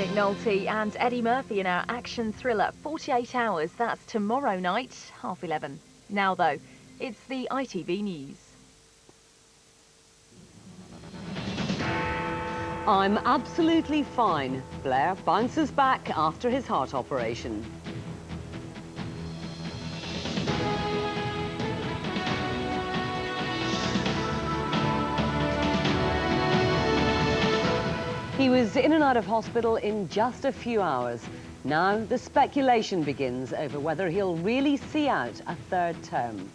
Nick Nolte and Eddie Murphy in our action thriller 48 Hours. That's tomorrow night, 11:30. Now, though, it's the ITV News. I'm absolutely fine. Blair bounces back after his heart operation. He was in and out of hospital in just a few hours. Now the speculation begins over whether he'll really see out a third term.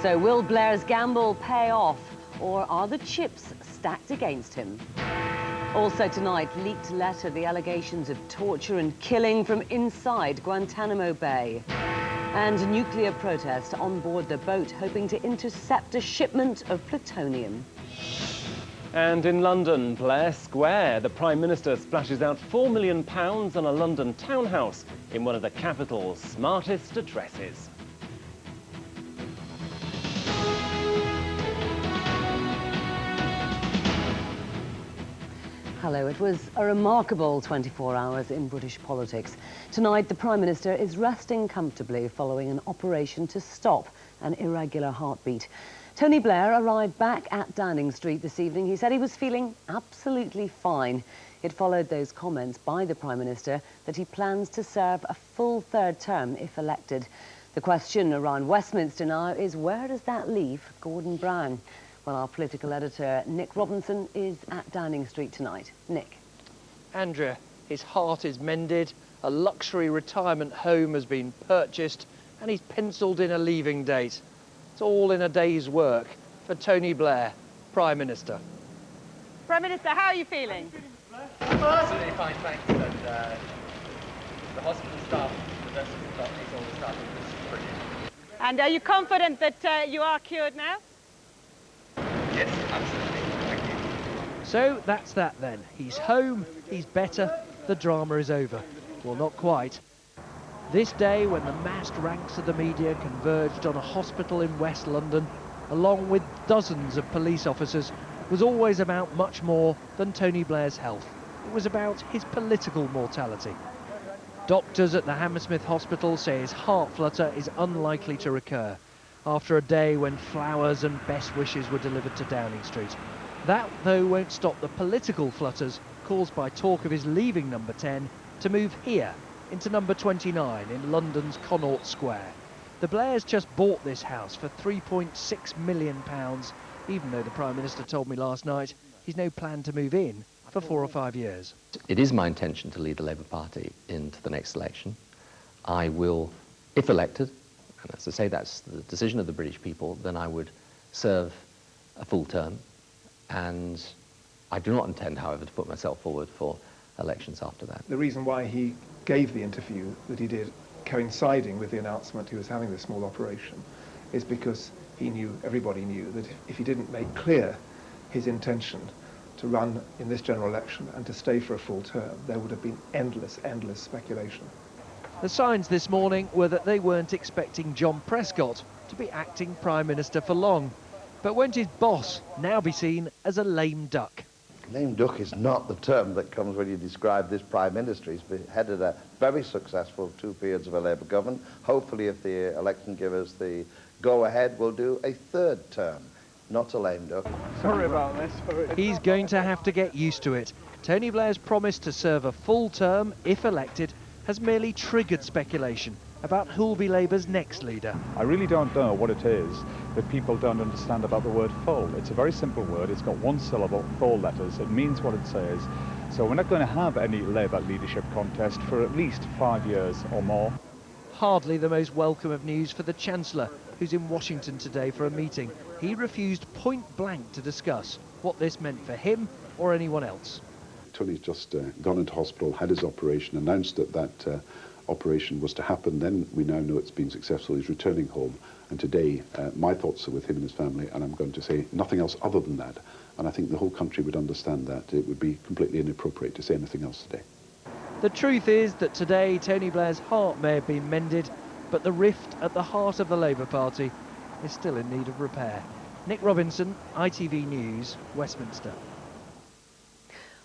So will Blair's gamble pay off, or are the chips stacked against him? Also tonight, leaked letter, the allegations of torture and killing from inside Guantanamo Bay. And nuclear protest on board the boat hoping to intercept a shipment of plutonium. And in London, Blair Square, the Prime Minister splashes out £4 million on a London townhouse in one of the capital's smartest addresses. Hello, it was a remarkable 24 hours in British politics. Tonight, the Prime Minister is resting comfortably following an operation to stop an irregular heartbeat. Tony Blair arrived back at Downing Street this evening. He said he was feeling absolutely fine. It followed those comments by the Prime Minister that he plans to serve a full third term if elected. The question around Westminster now is, where does that leave Gordon Brown? Well, our political editor, Nick Robinson, is at Downing Street tonight. Nick. Andrea, his heart is mended, a luxury retirement home has been purchased, and he's penciled in a leaving date. It's all in a day's work for Tony Blair, Prime Minister. Prime Minister, how are you feeling? Absolutely fine, thanks. And the hospital staff, the nurses and doctors, all the staff, is brilliant. And are you confident that you are cured now? Yes, absolutely. Thank you. So that's that then. He's home, he's better, the drama is over. Well, not quite. This day, when the massed ranks of the media converged on a hospital in West London, along with dozens of police officers, was always about much more than Tony Blair's health. It was about his political mortality. Doctors at the Hammersmith Hospital say his heart flutter is unlikely to recur after a day when flowers and best wishes were delivered to Downing Street. That, though, won't stop the political flutters caused by talk of his leaving number 10 to move here, into number 29 in London's Connaught Square. The Blairs just bought this house for £3.6 million, even though the Prime Minister told me last night he's no plan to move in for 4 or 5 years. It is my intention to lead the Labour Party into the next election. I will, if elected, and as I say that's the decision of the British people, then I would serve a full term, and I do not intend, however, to put myself forward for elections after that. The reason why he gave the interview that he did, coinciding with the announcement he was having this small operation, is because he knew, everybody knew, that if he didn't make clear his intention to run in this general election and to stay for a full term, there would have been endless speculation. The signs this morning were that they weren't expecting John Prescott to be acting Prime Minister for long. But won't his boss now be seen as a lame duck? Lame duck is not the term that comes when you describe this Prime Minister. He's headed a very successful 2 periods of a Labour government. Hopefully, if the election gives us the go-ahead, we'll do a third term. Not a lame duck. Sorry about this. He's going to have to get used to it. Tony Blair's promise to serve a full term, if elected, has merely triggered speculation about who'll be Labour's next leader. I really don't know what it is that people don't understand about the word full. It's a very simple word. It's got 1 syllable, 4 letters. It means what it says. So we're not going to have any Labour leadership contest for at least 5 years or more. Hardly the most welcome of news for the Chancellor, who's in Washington today for a meeting. He refused point blank to discuss what this meant for him or anyone else. Tony's just gone into hospital, had his operation, announced that that operation was to happen. Then we now know it's been successful. He's returning home. And today, my thoughts are with him and his family, and I'm going to say nothing else other than that. And I think the whole country would understand that. It would be completely inappropriate to say anything else today. The truth is that today Tony Blair's heart may have been mended, but the rift at the heart of the Labour Party is still in need of repair. Nick Robinson, ITV News, Westminster.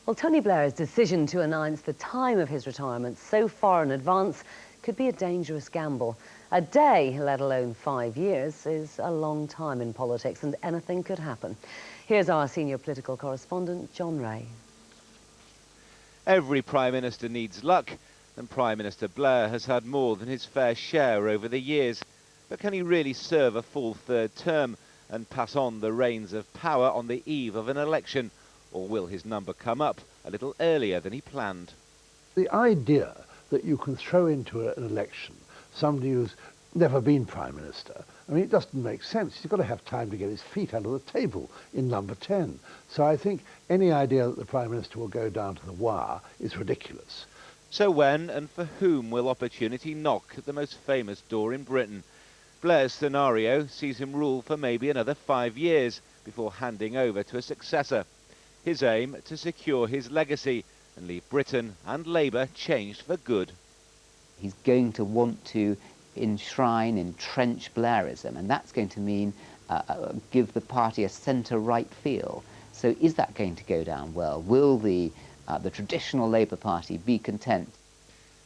Well, Tony Blair's decision to announce the time of his retirement so far in advance could be a dangerous gamble. A day, let alone 5 years, is a long time in politics, and anything could happen. Here's our senior political correspondent, John Ray. Every Prime Minister needs luck, and Prime Minister Blair has had more than his fair share over the years. But can he really serve a full third term and pass on the reins of power on the eve of an election? Or will his number come up a little earlier than he planned? The idea that you can throw into an election somebody who's never been Prime Minister, I mean, it doesn't make sense. He's got to have time to get his feet under the table in number 10. So I think any idea that the Prime Minister will go down to the wire is ridiculous. So when and for whom will opportunity knock at the most famous door in Britain? Blair's scenario sees him rule for maybe another 5 years before handing over to a successor. His aim to secure his legacy and leave Britain and Labour changed for good. He's going to want to entrench Blairism, and that's going to mean give the party a centre-right feel. So is that going to go down well? Will the traditional Labour Party be content?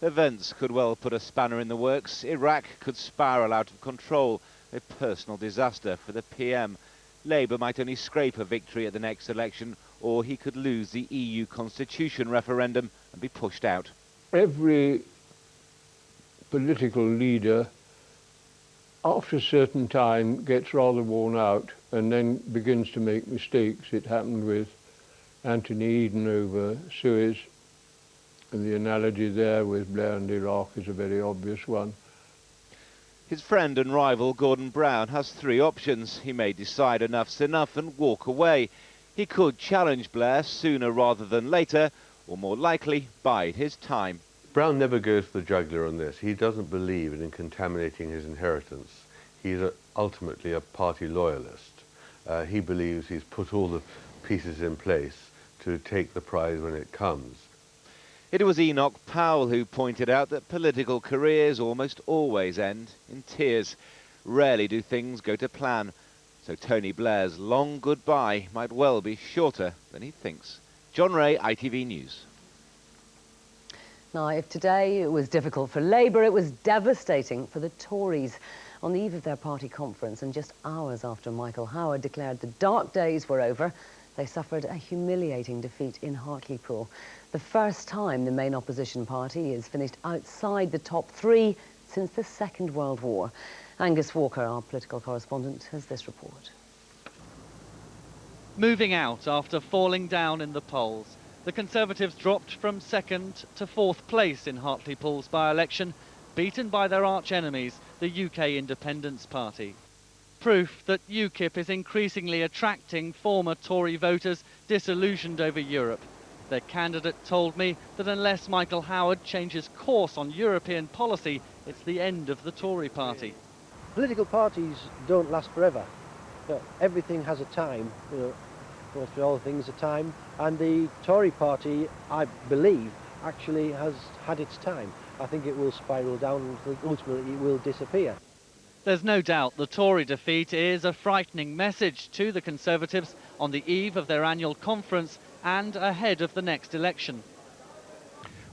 Events could well put a spanner in the works. Iraq could spiral out of control, a personal disaster for the PM. Labour might only scrape a victory at the next election, or he could lose the EU constitution referendum and be pushed out. Every political leader, after a certain time, gets rather worn out and then begins to make mistakes. It happened with Anthony Eden over Suez, and the analogy there with Blair and Iraq is a very obvious one. His friend and rival Gordon Brown has 3 options. He may decide enough's enough and walk away. He could challenge Blair sooner rather than later, or more likely, bide his time. Brown never goes for the jugular on this. He doesn't believe in contaminating his inheritance. He's ultimately a party loyalist. He believes he's put all the pieces in place to take the prize when it comes. It was Enoch Powell who pointed out that political careers almost always end in tears. Rarely do things go to plan. So Tony Blair's long goodbye might well be shorter than he thinks. John Ray, ITV News. Now, if today it was difficult for Labour, it was devastating for the Tories. On the eve of their party conference, and just hours after Michael Howard declared the dark days were over, they suffered a humiliating defeat in Hartlepool. The first time the main opposition party has finished outside the top 3 since the Second World War. Angus Walker, our political correspondent, has this report. Moving out after falling down in the polls, the Conservatives dropped from 2nd to 4th place in Hartlepool's by-election, beaten by their arch-enemies, the UK Independence Party. Proof that UKIP is increasingly attracting former Tory voters disillusioned over Europe. Their candidate told me that unless Michael Howard changes course on European policy, it's the end of the Tory party. Political parties don't last forever. Everything has a time, for all things a time, and the Tory party, I believe, actually has had its time. I think it will spiral down and ultimately it will disappear. There's no doubt the Tory defeat is a frightening message to the Conservatives on the eve of their annual conference and ahead of the next election.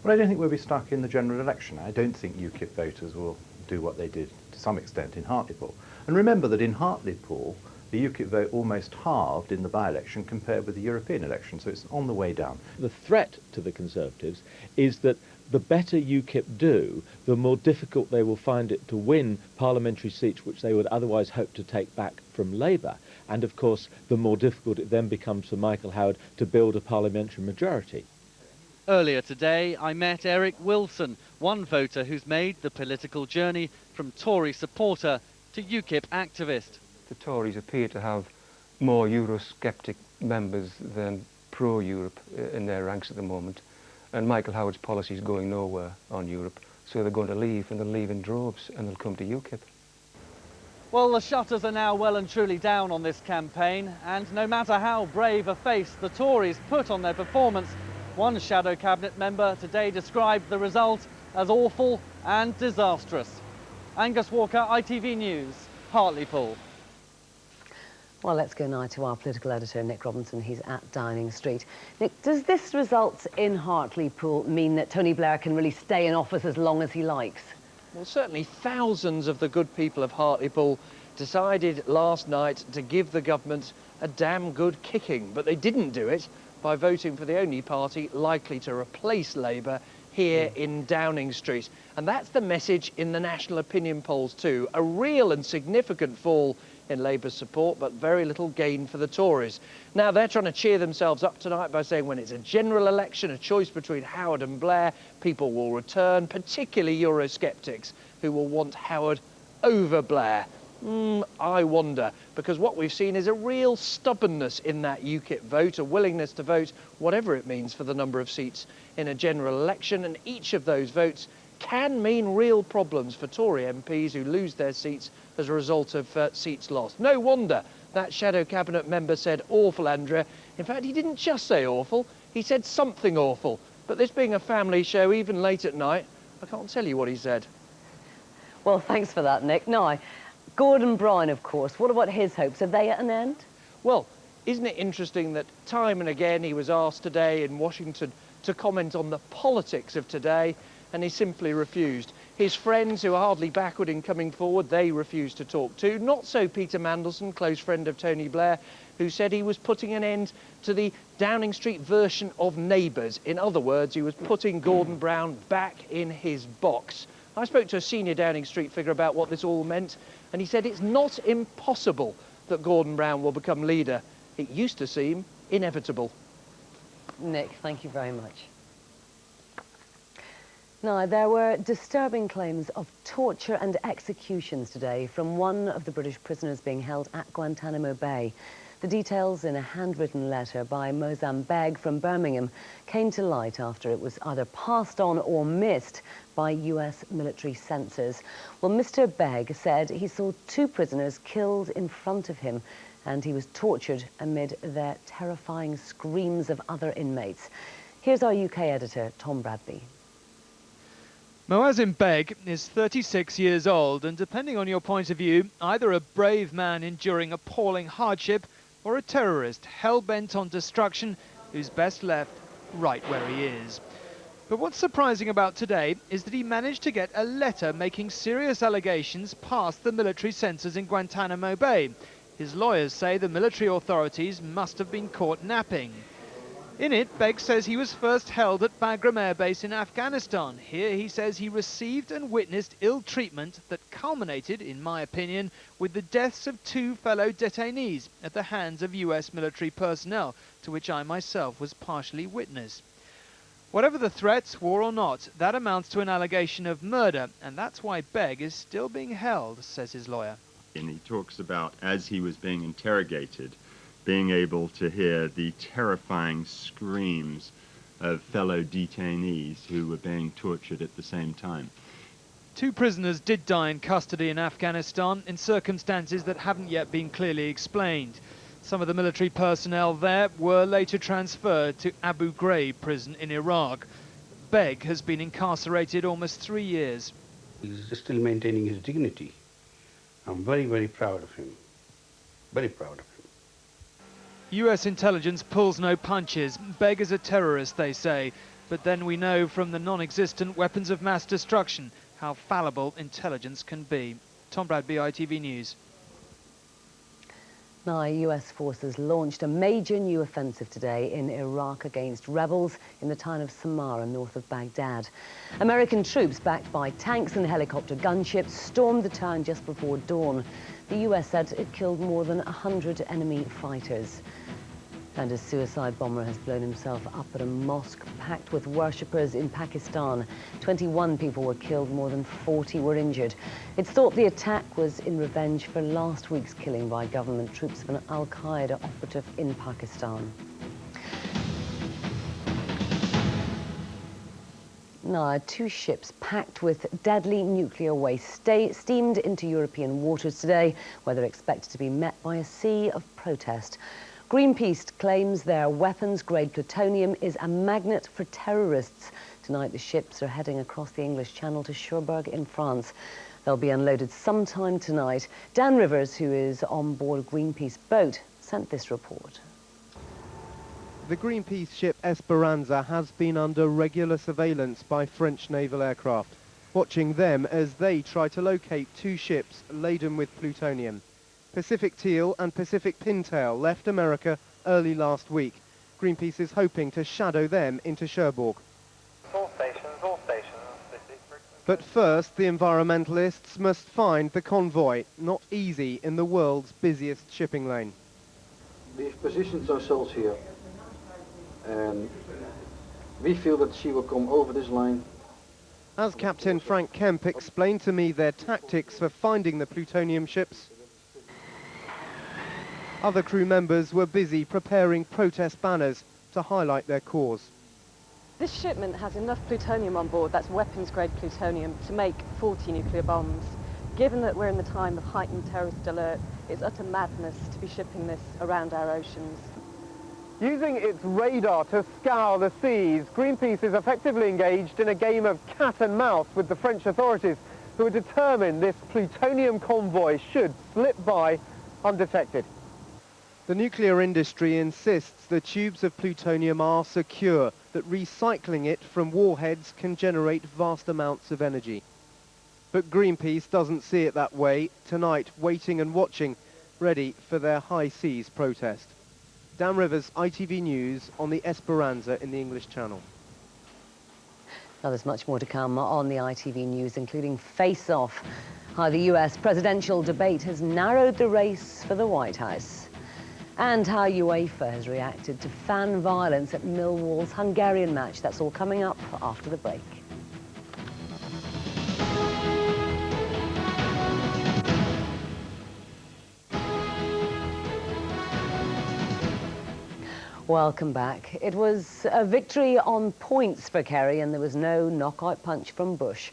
Well, I don't think we'll be stuck in the general election. I don't think UKIP voters will do what they did to some extent in Hartlepool. And remember that in Hartlepool, the UKIP vote almost halved in the by-election compared with the European election, so it's on the way down. The threat to the Conservatives is that the better UKIP do, the more difficult they will find it to win parliamentary seats which they would otherwise hope to take back from Labour. And of course, the more difficult it then becomes for Michael Howard to build a parliamentary majority. Earlier today, I met Eric Wilson, one voter who's made the political journey from Tory supporter to UKIP activist. The Tories appear to have more Eurosceptic members than pro-Europe in their ranks at the moment. And Michael Howard's policy is going nowhere on Europe, so they're going to leave, and they'll leave in droves, and they'll come to UKIP. Well, the shutters are now well and truly down on this campaign, and no matter how brave a face the Tories put on their performance, one shadow cabinet member today described the result as awful and disastrous. Angus Walker, ITV News, Hartlepool. Well, let's go now to our political editor, Nick Robinson. He's at Downing Street. Nick, does this result in Hartlepool mean that Tony Blair can really stay in office as long as he likes? Well, certainly thousands of the good people of Hartlepool decided last night to give the government a damn good kicking, but they didn't do it by voting for the only party likely to replace Labour here in Downing Street. And that's the message in the national opinion polls too. A real and significant fall in Labour's support, but very little gain for the Tories. Now, they're trying to cheer themselves up tonight by saying when it's a general election, a choice between Howard and Blair, people will return, particularly Eurosceptics, who will want Howard over Blair. I wonder, because what we've seen is a real stubbornness in that UKIP vote, a willingness to vote whatever it means for the number of seats in a general election, and each of those votes can mean real problems for Tory MPs who lose their seats as a result of seats lost. No wonder that shadow cabinet member said awful, Andrea. In fact, he didn't just say awful, he said something awful. But this being a family show, even late at night, I can't tell you what he said. Well, thanks for that, Nick. Now, Gordon Brown, of course, what about his hopes? Are they at an end? Well, isn't it interesting that time and again he was asked today in Washington to comment on the politics of today, and he simply refused. His friends, who are hardly backward in coming forward, they refused to talk too. Not so Peter Mandelson, close friend of Tony Blair, who said he was putting an end to the Downing Street version of Neighbours. In other words, he was putting Gordon Brown back in his box. I spoke to a senior Downing Street figure about what this all meant, and he said it's not impossible that Gordon Brown will become leader. It used to seem inevitable. Nick, thank you very much. Now, there were disturbing claims of torture and executions today from one of the British prisoners being held at Guantanamo Bay. The details in a handwritten letter by Mozam Beg from Birmingham came to light after it was either passed on or missed by US military censors. Well, Mr. Beg said he saw 2 prisoners killed in front of him, and he was tortured amid their terrifying screams of other inmates. Here's our UK editor, Tom Bradby. Moazim Beg is 36 years old, and depending on your point of view, either a brave man enduring appalling hardship or a terrorist hell-bent on destruction who's best left right where he is. But what's surprising about today is that he managed to get a letter making serious allegations past the military censors in Guantanamo Bay. His lawyers say the military authorities must have been caught napping. In it, Beg says he was first held at Bagram Air Base in Afghanistan. Here he says he received and witnessed ill treatment that culminated, in my opinion, with the deaths of 2 fellow detainees at the hands of US military personnel, to which I myself was partially witness. Whatever the threats, war or not, that amounts to an allegation of murder, and that's why Beg is still being held, says his lawyer. And he talks about, as he was being interrogated, being able to hear the terrifying screams of fellow detainees who were being tortured at the same time. 2 prisoners did die in custody in Afghanistan in circumstances that haven't yet been clearly explained. Some of the military personnel there were later transferred to Abu Ghraib prison in Iraq. Beg has been incarcerated almost 3 years. He's still maintaining his dignity. I'm very, very proud of him. Very proud of him. US intelligence pulls no punches. Beg is a terrorist, they say. But then we know from the non-existent weapons of mass destruction how fallible intelligence can be. Tom Bradby, ITV News. Now, US forces launched a major new offensive today in Iraq against rebels in the town of Samarra, north of Baghdad. American troops, backed by tanks and helicopter gunships, stormed the town just before dawn. The US said it killed more than 100 enemy fighters. And a suicide bomber has blown himself up at a mosque packed with worshippers in Pakistan. 21 people were killed, more than 40 were injured. It's thought the attack was in revenge for last week's killing by government troops of an al-Qaeda operative in Pakistan. Now, 2 ships packed with deadly nuclear waste steamed into European waters today, where they're expected to be met by a sea of protest. Greenpeace claims their weapons-grade plutonium is a magnet for terrorists. Tonight, the ships are heading across the English Channel to Cherbourg in France. They'll be unloaded sometime tonight. Dan Rivers, who is on board a Greenpeace boat, sent this report. The Greenpeace ship Esperanza has been under regular surveillance by French naval aircraft, watching them as they try to locate two ships laden with plutonium. Pacific Teal and Pacific Pintail left America early last week. Greenpeace is hoping to shadow them into Cherbourg. All stations, all stations. But first, the environmentalists must find the convoy, not easy in the world's busiest shipping lane. We've positioned ourselves here, and we feel that she will come over this line. As Captain Frank Kemp explained to me their tactics for finding the plutonium ships, other crew members were busy preparing protest banners to highlight their cause. This shipment has enough plutonium on board, that's weapons-grade plutonium, to make 40 nuclear bombs. Given that we're in the time of heightened terrorist alert, it's utter madness to be shipping this around our oceans. Using its radar to scour the seas, Greenpeace is effectively engaged in a game of cat and mouse with the French authorities, who are determined this plutonium convoy should slip by undetected. The nuclear industry insists the tubes of plutonium are secure, that recycling it from warheads can generate vast amounts of energy. But Greenpeace doesn't see it that way, tonight waiting and watching, ready for their high seas protest. Dan Rivers, ITV News, on the Esperanza in the English Channel. Now there's much more to come on the ITV News, including Face Off, how the US presidential debate has narrowed the race for the White House, and how UEFA has reacted to fan violence at Millwall's Hungarian match. That's all coming up after the break. Welcome back. It was a victory on points for Kerry, and there was no knockout punch from Bush.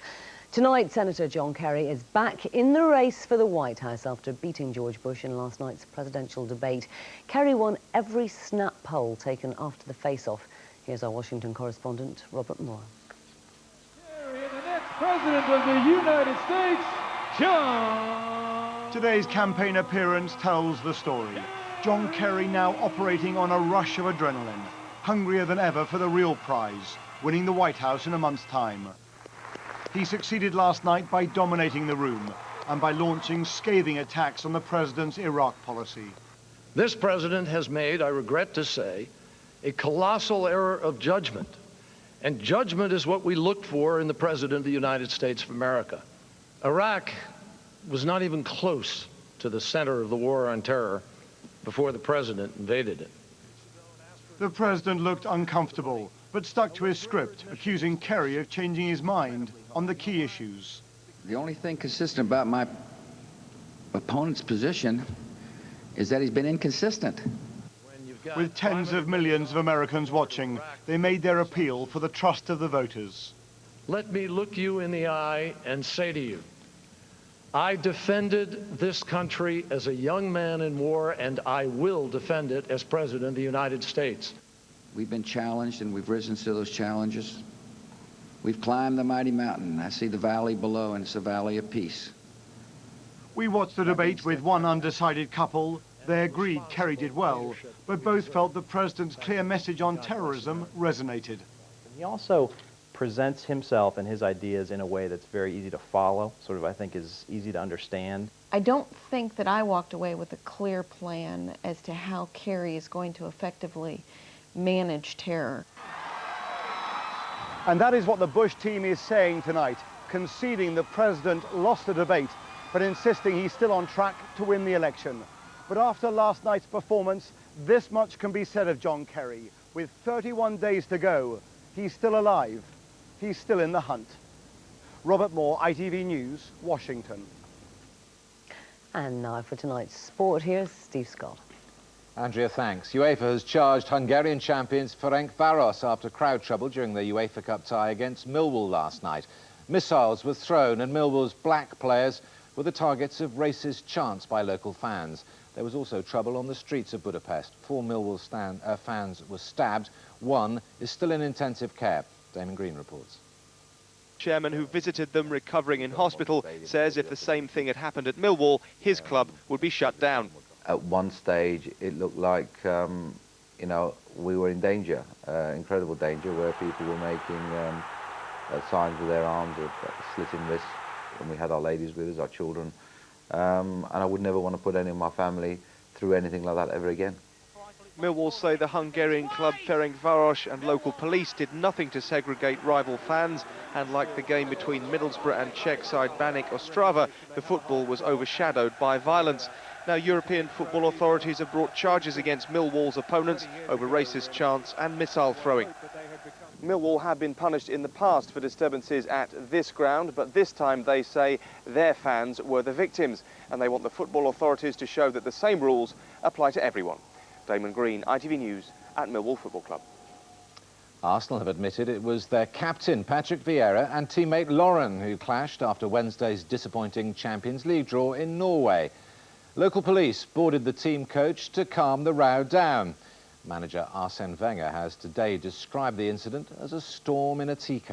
Tonight, Senator John Kerry is back in the race for the White House after beating George Bush in last night's presidential debate. Kerry won every snap poll taken after the face-off. Here's our Washington correspondent, Robert Moore. Kerry, the next president of the United States, John. Today's campaign appearance tells the story. John Kerry now operating on a rush of adrenaline, hungrier than ever for the real prize, winning the White House in a month's time. He succeeded last night by dominating the room and by launching scathing attacks on the president's Iraq policy. This president has made, I regret to say, a colossal error of judgment. And judgment is what we look for in the president of the United States of America. Iraq was not even close to the center of the war on terror before the president invaded it. The president looked uncomfortable, but stuck to his script, accusing Kerry of changing his mind on the key issues. The only thing consistent about my opponent's position is that he's been inconsistent. With tens of millions of Americans watching, they made their appeal for the trust of the voters. Let me look you in the eye and say to you, I defended this country as a young man in war, and I will defend it as President of the United States. We've been challenged, and we've risen to those challenges. We've climbed the mighty mountain. I see the valley below, and it's a valley of peace. We watched the debate with one undecided couple. They agreed Kerry did well, but both felt the president's clear message on terrorism resonated. He also presents himself and his ideas in a way that's very easy to follow, sort of I think is easy to understand. I don't think that I walked away with a clear plan as to how Kerry is going to effectively manage terror. And that is what the Bush team is saying tonight, conceding the president lost the debate, but insisting he's still on track to win the election. But after last night's performance, this much can be said of John Kerry. With 31 days to go, he's still alive. He's still in the hunt. Robert Moore, ITV News, Washington. And now for tonight's sport, here's Steve Scott. Andrea, thanks. UEFA has charged Hungarian champions Ferencváros after crowd trouble during the UEFA Cup tie against Millwall last night. Missiles were thrown and Millwall's black players were the targets of racist chants by local fans. There was also trouble on the streets of Budapest. 4 Millwall fans were stabbed. 1 is still in intensive care. Damon Green reports. Chairman, who visited them recovering in hospital, says if the same thing had happened at Millwall, his club would be shut down. At one stage, it looked like, you know, we were in danger, incredible danger, where people were making signs with their arms of slitting wrists, and we had our ladies with us, our children, and I would never want to put any of my family through anything like that ever again. Millwall say the Hungarian club Ferencváros and local police did nothing to segregate rival fans, and like the game between Middlesbrough and Czech side Baník Ostrava, the football was overshadowed by violence. Now European football authorities have brought charges against Millwall's opponents over racist chants and missile throwing. Millwall have been punished in the past for disturbances at this ground, but this time they say their fans were the victims, and they want the football authorities to show that the same rules apply to everyone. Damon Green, ITV News at Millwall Football Club. Arsenal have admitted it was their captain, Patrick Vieira, and teammate Lauren who clashed after Wednesday's disappointing Champions League draw in Norway. Local police boarded the team coach to calm the row down. Manager Arsene Wenger has today described the incident as a storm in a teacup.